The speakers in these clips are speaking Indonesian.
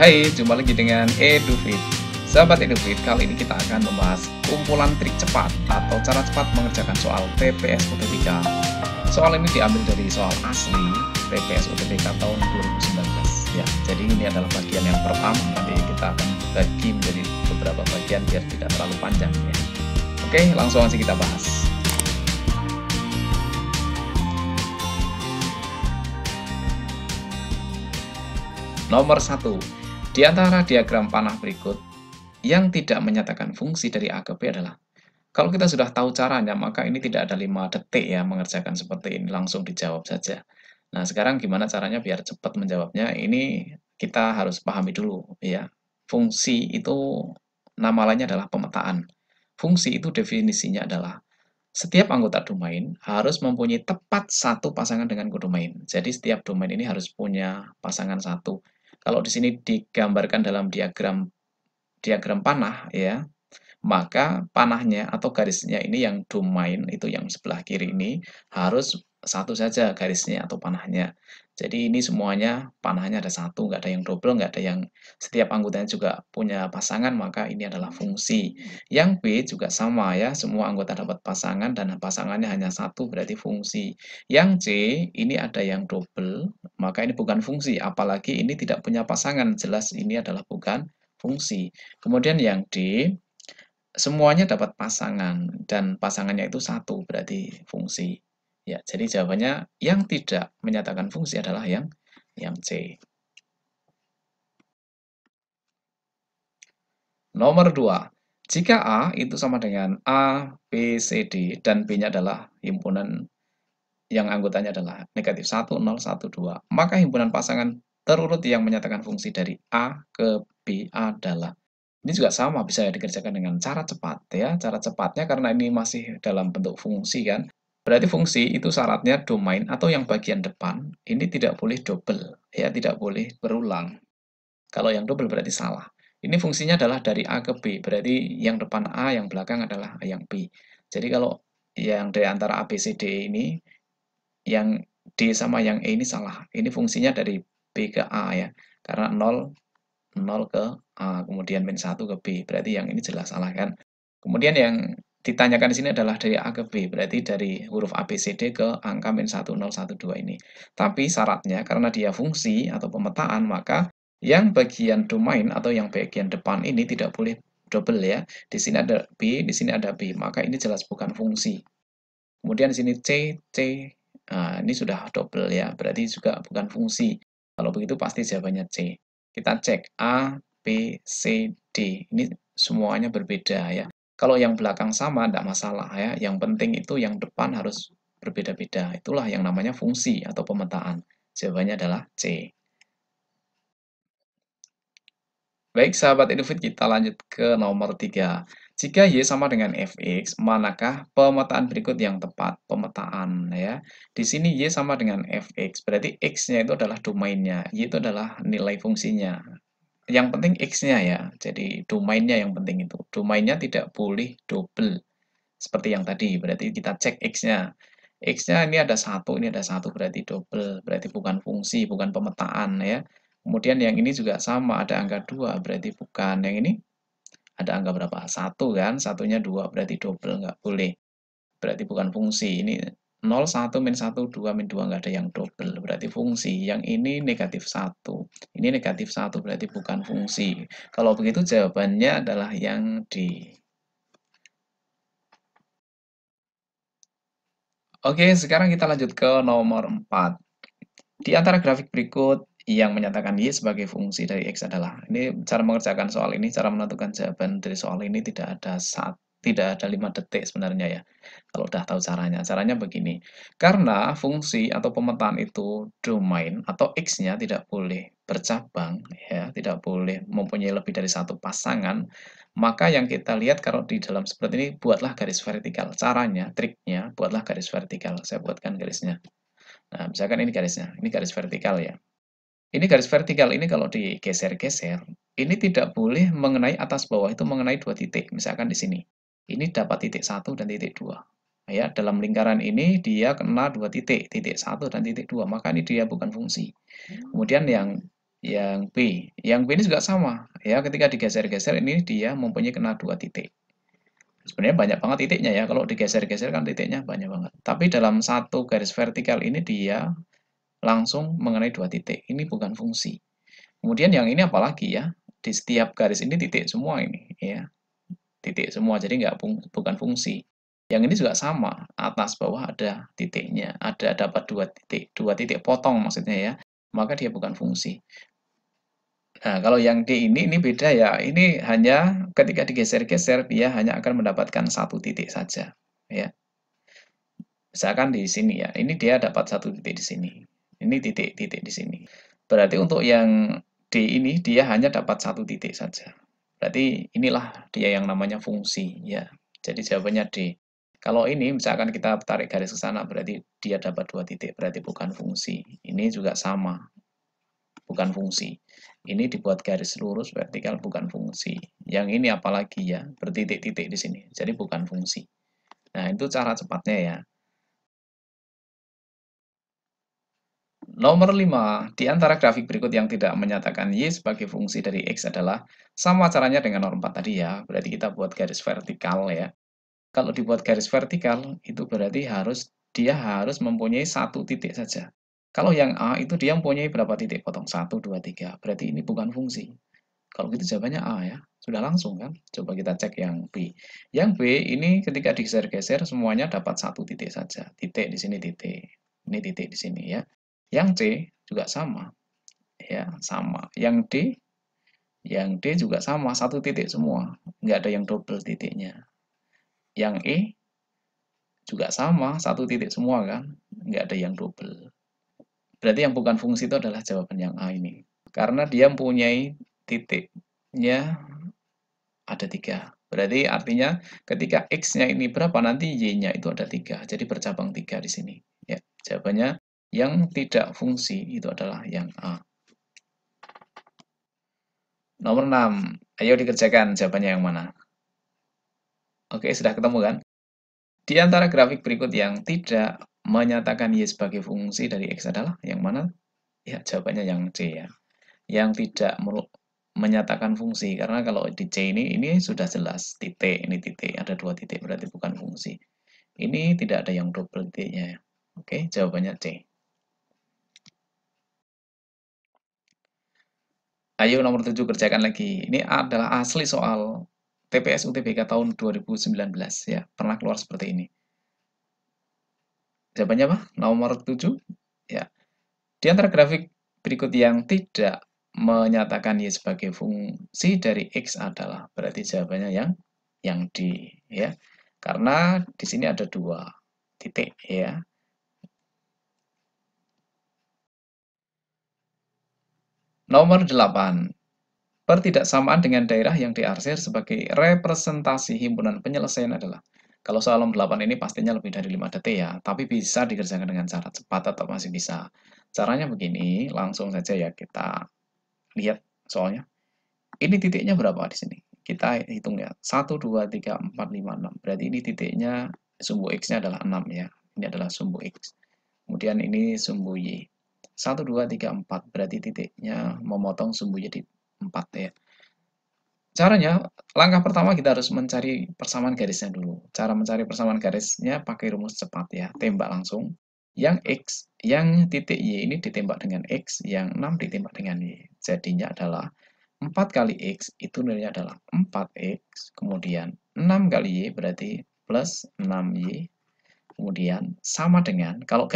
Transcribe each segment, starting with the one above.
Hai, jumpa lagi dengan EduFit. Sahabat EduFit, kali ini kita akan membahas kumpulan trik cepat atau cara cepat mengerjakan soal TPS UTBK. Soal ini diambil dari soal asli TPS UTBK tahun 2019. Ya, jadi ini adalah bagian yang pertama. Nanti kita akan bagi menjadi beberapa bagian biar tidak terlalu panjang ya. Oke, langsung aja kita bahas. Nomor 1. Di antara diagram panah berikut, yang tidak menyatakan fungsi dari A ke B adalah, kalau kita sudah tahu caranya, maka ini tidak ada 5 detik ya mengerjakan seperti ini, langsung dijawab saja. Nah, sekarang gimana caranya biar cepat menjawabnya? Ini kita harus pahami dulu ya. Fungsi itu nama lainnya adalah pemetaan. Fungsi itu definisinya adalah setiap anggota domain harus mempunyai tepat satu pasangan dengan kodomain. Jadi setiap domain ini harus punya pasangan satu. Kalau di sini digambarkan dalam diagram panah ya, maka panahnya atau garisnya ini yang domain itu yang sebelah kiri ini harus satu saja garisnya atau panahnya. Jadi ini semuanya panahnya ada satu, nggak ada yang double, nggak ada yang setiap anggotanya juga punya pasangan, maka ini adalah fungsi. Yang B juga sama ya, semua anggota dapat pasangan dan pasangannya hanya satu, berarti fungsi. Yang C ini ada yang double, maka ini bukan fungsi, apalagi ini tidak punya pasangan, jelas ini adalah bukan fungsi. Kemudian yang D, semuanya dapat pasangan dan pasangannya itu satu, berarti fungsi. Ya, jadi jawabannya yang tidak menyatakan fungsi adalah yang C. Nomor 2. Jika A itu sama dengan A, B, C, D, dan B-nya adalah himpunan yang anggotanya adalah negatif 1, 0, 1, 2, maka himpunan pasangan terurut yang menyatakan fungsi dari A ke B adalah, ini juga sama, bisa dikerjakan dengan cara cepat ya. Cara cepatnya karena ini masih dalam bentuk fungsi kan. Berarti fungsi itu syaratnya domain atau yang bagian depan ini tidak boleh double ya, tidak boleh berulang. Kalau yang double berarti salah. Ini fungsinya adalah dari A ke B, berarti yang depan A, yang belakang adalah yang B. Jadi kalau yang dari antara A, B, C, D ini, yang D sama yang E ini salah. Ini fungsinya dari B ke A ya, karena 0 ke A, kemudian min 1 ke B, berarti yang ini jelas salah kan. Kemudian yang ditanyakan di sini adalah dari A ke B, berarti dari huruf A, B, C, D ke angka min 1, 0, 1, 2 ini. Tapi syaratnya karena dia fungsi atau pemetaan, maka yang bagian domain atau yang bagian depan ini tidak boleh double ya. Di sini ada B, di sini ada B, maka ini jelas bukan fungsi. Kemudian di sini C, nah ini sudah double ya, berarti juga bukan fungsi. Kalau begitu pasti jawabannya C. Kita cek A, B, C, D. Ini semuanya berbeda ya. Kalau yang belakang sama, tidak masalah ya. Yang penting itu yang depan harus berbeda-beda. Itulah yang namanya fungsi atau pemetaan. Jawabannya adalah C. Baik, sahabat EduFit, kita lanjut ke nomor 3. Jika Y sama dengan Fx, manakah pemetaan berikut yang tepat? Pemetaan ya. Di sini Y sama dengan Fx, berarti X-nya itu adalah domainnya, Y itu adalah nilai fungsinya. Yang penting X-nya ya, jadi domainnya yang penting itu. Domainnya tidak boleh double, seperti yang tadi, berarti kita cek X-nya. X-nya ini ada satu, ini ada satu, berarti double, berarti bukan fungsi, bukan pemetaan ya. Kemudian yang ini juga sama, ada angka 2, berarti bukan. Yang ini ada angka berapa? 1 kan, satunya 2, berarti double, nggak boleh. Berarti bukan fungsi. Ini 0, 1, min 1, 2, min 2, nggak ada yang double, berarti fungsi. Yang ini negatif 1, ini negatif 1, berarti bukan fungsi. Kalau begitu jawabannya adalah yang D. Oke, sekarang kita lanjut ke nomor 4. Di antara grafik berikut, yang menyatakan Y sebagai fungsi dari X adalah, ini cara mengerjakan soal ini, cara menentukan jawaban dari soal ini tidak ada 5 detik sebenarnya ya, kalau udah tahu caranya. Caranya begini, karena fungsi atau pemetaan itu domain atau X-nya tidak boleh bercabang, ya, tidak boleh mempunyai lebih dari satu pasangan, maka yang kita lihat kalau di dalam seperti ini, buatlah garis vertikal. Caranya, triknya, buatlah garis vertikal. Saya buatkan garisnya. Nah, misalkan ini garisnya, ini garis vertikal ya. Ini garis vertikal ini kalau digeser-geser, ini tidak boleh mengenai atas bawah, itu mengenai 2 titik. Misalkan di sini. Ini dapat titik 1 dan titik 2. Ya, dalam lingkaran ini dia kena 2 titik, titik 1 dan titik 2, maka ini dia bukan fungsi. Kemudian yang Yang B. Yang B ini juga sama. Ya, ketika digeser-geser ini dia mempunyai kena 2 titik. Sebenarnya banyak banget titiknya ya. Kalau digeser-geser kan titiknya banyak banget. Tapi dalam satu garis vertikal ini dia langsung mengenai 2 titik. Ini bukan fungsi. Kemudian yang ini apalagi ya? Di setiap garis ini titik semua ini ya. Titik semua. Jadi bukan fungsi. Yang ini juga sama. Atas bawah ada titiknya. Ada dapat 2 titik. 2 titik potong maksudnya ya. Maka dia bukan fungsi. Nah, kalau yang D ini beda ya. Ini hanya ketika digeser-geser dia hanya akan mendapatkan 1 titik saja, ya. Misalkan di sini ya, ini dia dapat 1 titik di sini. Ini titik-titik di sini. Berarti untuk yang D ini dia hanya dapat 1 titik saja. Berarti inilah dia yang namanya fungsi, ya. Jadi jawabannya D. Kalau ini misalkan kita tarik garis ke sana berarti dia dapat 2 titik, berarti bukan fungsi. Ini juga sama, bukan fungsi. Ini dibuat garis lurus vertikal bukan fungsi. Yang ini apalagi ya, bertitik-titik di sini. Jadi bukan fungsi. Nah, itu cara cepatnya ya. Nomor 5, di antara grafik berikut yang tidak menyatakan Y sebagai fungsi dari X adalah sama caranya dengan norma 4 tadi ya. Berarti kita buat garis vertikal ya. Kalau dibuat garis vertikal, itu berarti dia harus mempunyai 1 titik saja. Kalau yang A itu dia mempunyai berapa titik potong? 1, 2, 3. Berarti ini bukan fungsi. Kalau gitu jawabannya A ya. Sudah langsung kan? Coba kita cek yang B. Yang B ini ketika digeser-geser semuanya dapat 1 titik saja. Titik di sini titik. Ini titik di sini ya. Yang C juga sama. Ya, sama. Yang D juga sama, 1 titik semua. Nggak ada yang double titiknya. Yang E juga sama, 1 titik semua kan. Nggak ada yang double. Berarti yang bukan fungsi itu adalah jawaban yang A ini. Karena dia mempunyai titiknya ada 3. Berarti artinya ketika X-nya ini berapa, nanti Y-nya itu ada 3. Jadi bercabang 3 di sini. Ya, jawabannya yang tidak fungsi itu adalah yang A. Nomor 6. Ayo dikerjakan jawabannya yang mana? Oke, sudah ketemu kan? Di antara grafik berikut yang tidak menyatakan Y sebagai fungsi dari X adalah yang mana? Ya, jawabannya yang C ya. Yang tidak menyatakan fungsi, karena kalau di C ini sudah jelas titik, ini titik, ada 2 titik berarti bukan fungsi. Ini tidak ada yang double titiknya ya. Oke, jawabannya C. Ayo nomor 7 kerjakan lagi. Ini adalah asli soal TPS UTBK tahun 2019 ya. Pernah keluar seperti ini. Jawabannya apa? Nomor 7. Ya. Di antara grafik berikut yang tidak menyatakan Y sebagai fungsi dari X adalah, berarti jawabannya yang D ya. Karena di sini ada 2 titik ya. Nomor 8. Pertidaksamaan dengan daerah yang diarsir sebagai representasi himpunan penyelesaian adalah. Kalau soal nomor 8 ini pastinya lebih dari 5 detik ya, tapi bisa dikerjakan dengan cara cepat atau masih bisa. Caranya begini, langsung saja ya kita lihat soalnya. Ini titiknya berapa di sini? Kita hitung ya. 1, 2, 3, 4, 5, 6. Berarti ini titiknya, sumbu X-nya adalah 6 ya. Ini adalah sumbu X. Kemudian ini sumbu Y. 1, 2, 3, 4. Berarti titiknya memotong sumbu Y di 4 ya. Caranya, langkah pertama kita harus mencari persamaan garisnya dulu. Cara mencari persamaan garisnya pakai rumus cepat ya. Tembak langsung. Yang X, yang titik Y ini ditembak dengan X, yang 6 ditembak dengan Y. Jadinya adalah 4 kali X itu nilainya adalah 4X, kemudian 6 kali Y berarti plus 6Y, kemudian sama dengan, kalau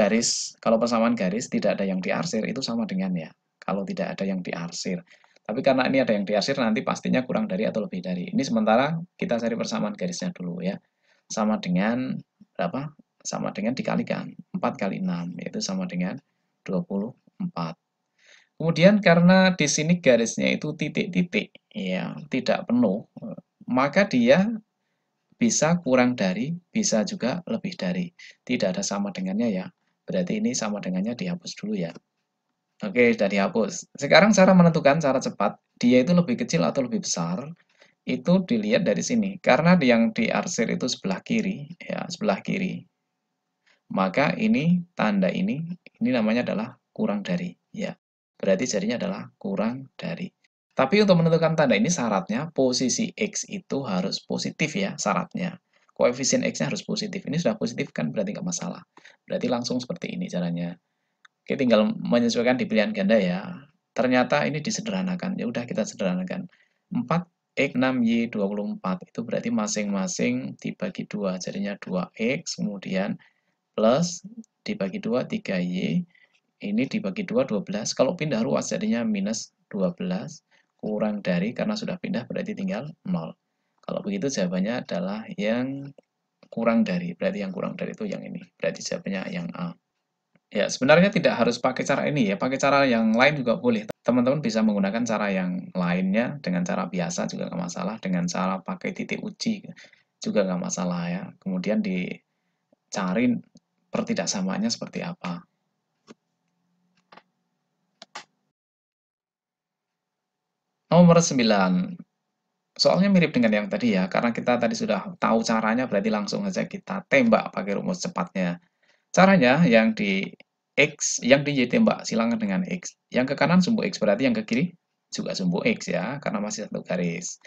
persamaan garis tidak ada yang diarsir, itu sama dengan ya, kalau tidak ada yang diarsir. Tapi karena ini ada yang diarsir, nanti pastinya kurang dari atau lebih dari. Ini sementara kita cari persamaan garisnya dulu ya. Sama dengan berapa? Sama dengan dikalikan 4 kali 6, yaitu sama dengan 24. Kemudian karena di sini garisnya itu titik-titik, ya, tidak penuh, maka dia bisa kurang dari, bisa juga lebih dari. Tidak ada sama dengannya ya. Berarti ini sama dengannya dihapus dulu ya. Oke, sudah dihapus. Sekarang cara menentukan cara cepat, dia itu lebih kecil atau lebih besar, itu dilihat dari sini. Karena yang diarsir itu sebelah kiri, ya, sebelah kiri. Maka ini tanda ini namanya adalah kurang dari, ya. berarti jadinya adalah kurang dari. Tapi untuk menentukan tanda ini syaratnya posisi X itu harus positif ya syaratnya. Koefisien X-nya harus positif. Ini sudah positif kan berarti nggak masalah. Berarti langsung seperti ini caranya. Oke, tinggal menyesuaikan di pilihan ganda ya. Ternyata ini disederhanakan. Ya udah kita sederhanakan. 4X 6Y 24 itu berarti masing-masing dibagi 2. Jadinya 2X kemudian plus dibagi 2 3Y. Ini dibagi 2 12. Kalau pindah ruas jadinya minus 12 kurang dari karena sudah pindah berarti tinggal 0. Kalau begitu jawabannya adalah yang kurang dari. Berarti yang kurang dari itu yang ini. Berarti jawabannya yang A. Ya, sebenarnya tidak harus pakai cara ini ya, pakai cara yang lain juga boleh. Teman-teman bisa menggunakan cara yang lainnya dengan cara biasa juga nggak masalah, dengan cara pakai titik uji juga nggak masalah ya. Kemudian dicari pertidaksamaannya seperti apa. Nomor 9. Soalnya mirip dengan yang tadi ya, karena kita tadi sudah tahu caranya, berarti langsung saja kita tembak pakai rumus cepatnya. Caranya yang di X, yang di Y tembak silangan dengan X. Yang ke kanan sumbu X, berarti yang ke kiri juga sumbu X ya, karena masih satu garis.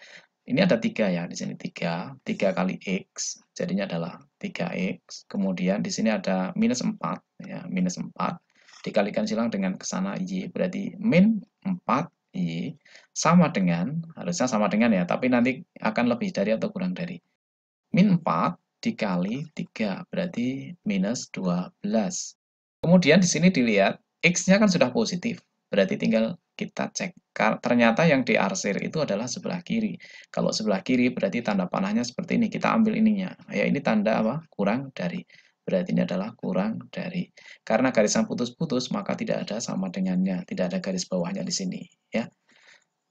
Ini ada 3 ya, di sini 3. 3 kali X, jadinya adalah 3X. Kemudian di sini ada minus 4, ya, minus 4. Dikalikan silang dengan ke sana Y, berarti min 4Y sama dengan, harusnya sama dengan ya, tapi nanti akan lebih dari atau kurang dari. Min 4 dikali 3, berarti minus 12. Kemudian di sini dilihat, X-nya kan sudah positif, berarti tinggal kita cek. Ternyata yang diarsir itu adalah sebelah kiri. Kalau sebelah kiri berarti tanda panahnya seperti ini, kita ambil ininya. Ya ini tanda apa? Kurang dari. Berarti ini adalah kurang dari. Karena garisan putus-putus, maka tidak ada sama dengannya, tidak ada garis bawahnya di sini. Ya.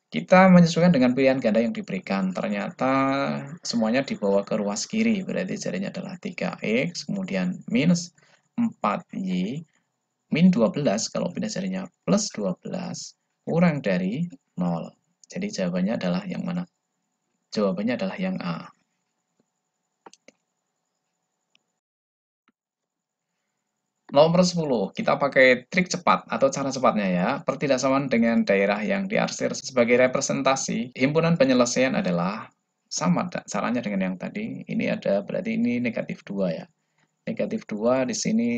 Kita menyesuaikan dengan pilihan ganda yang diberikan. Ternyata semuanya dibawa ke ruas kiri, berarti jadinya adalah 3X, kemudian minus 4Y, min 12 kalau pindah jadinya plus 12 kurang dari 0. Jadi jawabannya adalah yang mana? Jawabannya adalah yang A. Nomor 10, kita pakai trik cepat atau cara cepatnya ya. Pertidaksamaan dengan daerah yang diarsir sebagai representasi himpunan penyelesaian adalah sama caranya dengan yang tadi. Ini ada berarti ini negatif 2 ya. Negatif 2 di sini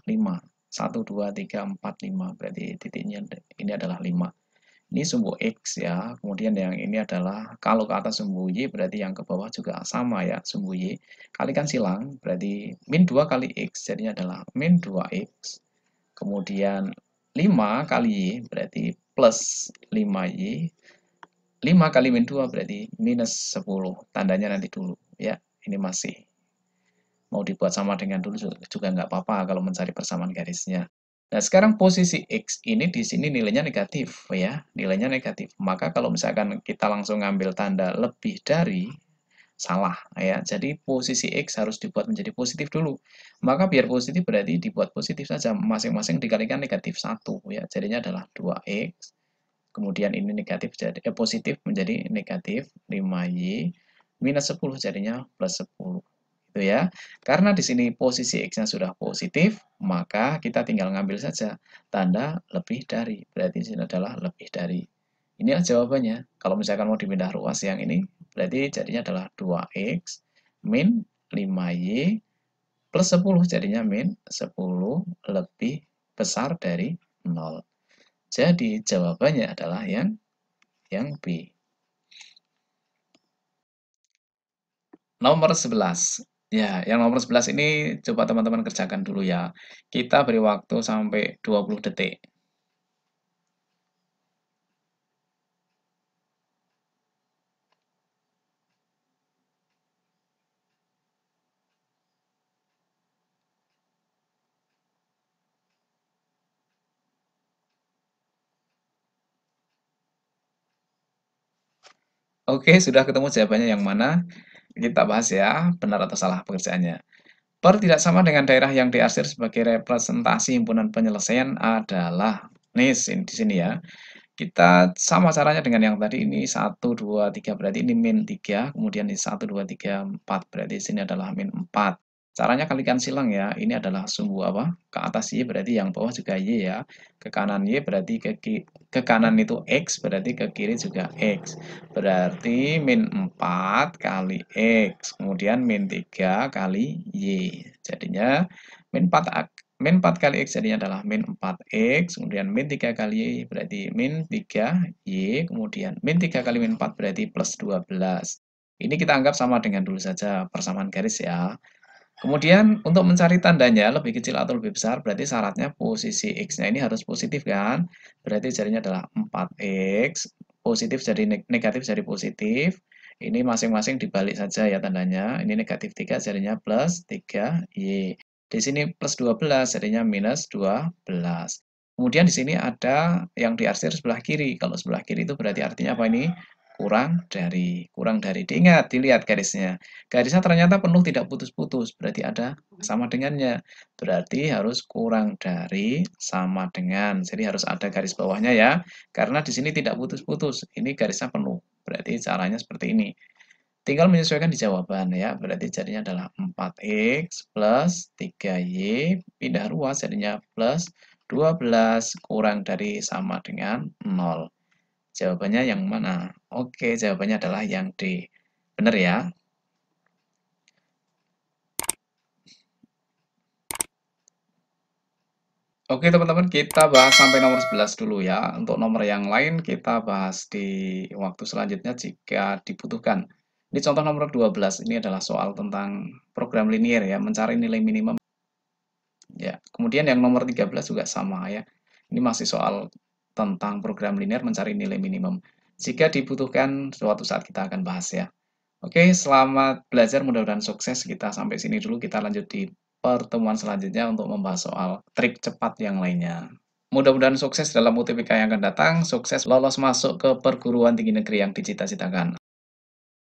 5. 1, 2, 3, 4, 5. Berarti titiknya ini adalah 5. Ini sumbu X ya, kemudian yang ini adalah, kalau ke atas sumbu Y, berarti yang ke bawah juga sama ya, sumbu Y. Kalikan silang, berarti min 2 kali X, jadinya adalah min 2X. Kemudian 5 kali Y, berarti plus 5Y. 5 kali min 2 berarti minus 10, tandanya nanti dulu ya, ini masih. Mau dibuat sama dengan dulu juga nggak apa-apa kalau mencari persamaan garisnya. Nah, sekarang posisi X ini di sini nilainya negatif ya, nilainya negatif. Maka kalau misalkan kita langsung ngambil tanda lebih dari, salah ya. Jadi posisi X harus dibuat menjadi positif dulu. Maka biar positif berarti dibuat positif saja, masing-masing dikalikan negatif 1 ya. Jadinya adalah 2X. Kemudian ini negatif jadi positif menjadi negatif 5Y minus 10 jadinya plus 10. Itu ya. Karena di sini posisi X-nya sudah positif, maka kita tinggal ngambil saja tanda lebih dari. Berarti di sini adalah lebih dari. Inilah jawabannya. Kalau misalkan mau dipindah ruas yang ini, berarti jadinya adalah 2X min 5Y plus 10. Jadinya min 10 lebih besar dari 0. Jadi jawabannya adalah yang B. Nomor 11. Ya, yang nomor 11 ini coba teman-teman kerjakan dulu ya. Kita beri waktu sampai 20 detik. Oke, sudah ketemu jawabannya yang mana? Kita bahas ya, benar atau salah pekerjaannya. Pertidaksamaan dengan daerah yang diarsir sebagai representasi himpunan penyelesaian adalah, nih di sini ya. Kita sama caranya dengan yang tadi, ini 1, 2, 3, berarti ini min 3, kemudian ini 1, 2, 3, 4, berarti di sini adalah min 4. Caranya kalikan silang ya. Ini adalah sumbu apa? Ke atas Y berarti yang bawah juga Y ya. Ke kanan Y berarti ke kanan itu X berarti ke kiri juga X. Berarti min 4 kali X. Kemudian min 3 kali Y. Jadinya min 4 kali X jadinya adalah min 4X. Kemudian min 3 kali Y berarti min 3Y. Kemudian min 3 kali min 4 berarti plus 12. Ini kita anggap sama dengan dulu saja persamaan garis ya. Kemudian untuk mencari tandanya lebih kecil atau lebih besar, berarti syaratnya posisi X-nya ini harus positif kan? Berarti jadinya adalah 4X, positif jadi negatif jadi positif. Ini masing-masing dibalik saja ya tandanya. Ini negatif 3 jadinya plus 3Y. Di sini plus 12 jadinya minus 12. Kemudian di sini ada yang diarsir sebelah kiri. Kalau sebelah kiri itu berarti artinya apa ini? Kurang dari. Kurang dari. Diingat, dilihat garisnya. Garisnya ternyata penuh tidak putus-putus, berarti ada sama dengannya. Berarti harus kurang dari sama dengan. Jadi harus ada garis bawahnya ya. Karena di sini tidak putus-putus. Ini garisnya penuh. Berarti caranya seperti ini. Tinggal menyesuaikan di jawaban ya. Berarti jadinya adalah 4X plus 3Y pindah ruas jadinya plus 12 kurang dari sama dengan 0. Jawabannya yang mana? Oke, jawabannya adalah yang D. Benar ya? Oke teman-teman, kita bahas sampai nomor 11 dulu ya. Untuk nomor yang lain kita bahas di waktu selanjutnya jika dibutuhkan. Ini contoh nomor 12, ini adalah soal tentang program linear ya, mencari nilai minimum. Ya, kemudian yang nomor 13 juga sama ya. Ini masih soal tentang program linear mencari nilai minimum. Jika dibutuhkan, suatu saat kita akan bahas ya. Oke, selamat belajar, mudah-mudahan sukses. Kita sampai sini dulu, kita lanjut di pertemuan selanjutnya untuk membahas soal trik cepat yang lainnya. Mudah-mudahan sukses dalam UTBK yang akan datang, sukses lolos masuk ke perguruan tinggi negeri yang dicita-citakan.